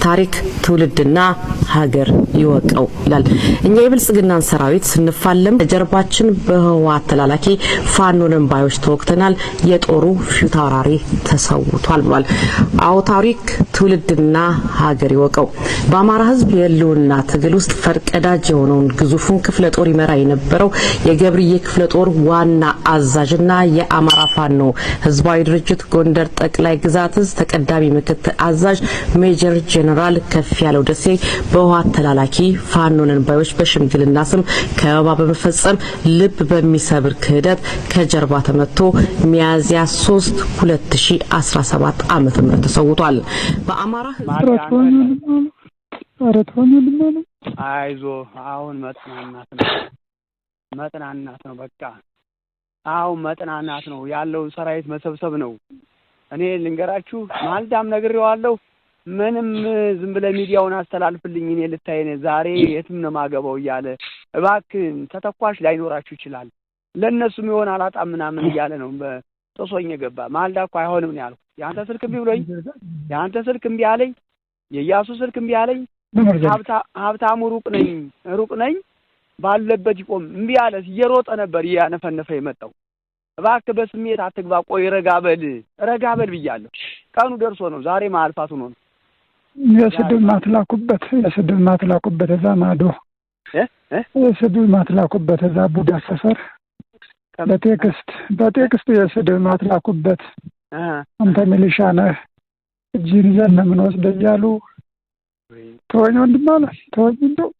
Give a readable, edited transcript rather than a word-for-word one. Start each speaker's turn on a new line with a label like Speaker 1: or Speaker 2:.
Speaker 1: ታሪክ ትውልድና ሀገር ይወቀው ይላል። እኛ የብልጽግናን ሰራዊት ስንፋለም ጀርባችን በህወሓት ተላላኪ ፋኖንን ባዮች ተወክተናል። የጦሩ ፊታውራሪ ተሰውቷል ብሏል። አዎ ታሪክ ትውልድና ሀገር ይወቀው። በአማራ ህዝብ የህልውና ትግል ውስጥ ፈርቀዳጅ የሆነውን ግዙፉን ክፍለ ጦር ይመራ የነበረው የገብርዬ ክፍለ ጦር ዋና አዛዥና የአማራ ፋኖ ህዝባዊ ድርጅት ጎንደር ጠቅላይ ግዛት እዝ ተቀዳሚ ምክትል አዛዥ ሜጀር ጄኔራል ከፍያለው ደሴ በህወሓት ተላላኪ ፋኖንን ባዮች በሽምግልና ስም ከበባ በመፈጸም ልብ በሚሰብር ክህደት ከጀርባ ተመቶ ሚያዝያ 3 2017 ዓመተ ምህረት ተሰውቷል። በአማራ ህዝብ
Speaker 2: አይዞ አሁን መጥናናት ነው በቃ አሁን መጥናናት ነው ያለው ሰራዊት መሰብሰብ ነው። እኔ ልንገራችሁ ማልዳም ነግሬዋለሁ። ምንም ዝም ብለ ሚዲያውን አስተላልፍልኝ እኔ ልታየኝ ዛሬ የትም ነው ማገባው እያለ እባክህ ተተኳሽ ላይኖራችሁ ይችላል ለነሱም ይሆን አላጣም ምናምን እያለ ነው በጥሶኝ ገባ። ማልዳ እኮ አይሆንም ነው ያልኩት። ያንተ ስልክ እምቢ ብሎኝ ያንተ ስልክ እምቢ አለኝ፣ የያሱ ስልክ እምቢ አለኝ። ሀብታሙ ሩቅ ነኝ ባለበት ይቆም እምቢ አለ። እየሮጠ ነበር ያነፈነፈ የመጣው። እባክህ በስሜት አትግባ፣ ቆይ ረጋበል ብያለሁ። ቀኑ ደርሶ ነው ዛሬ ማልፋቱ ነው።
Speaker 3: የስድብ ማትላኩበት እዛ ማዶ የስድብ ማትላኩበት እዛ ቡዳ ሰፈር በቴክስት የስድብ ማትላኩበት አንተ ሚሊሻ ነህ እጅን ይዘን ነው የምንወስደው እያሉ ተወኝ ወንድም አለ ተወኝ እንደው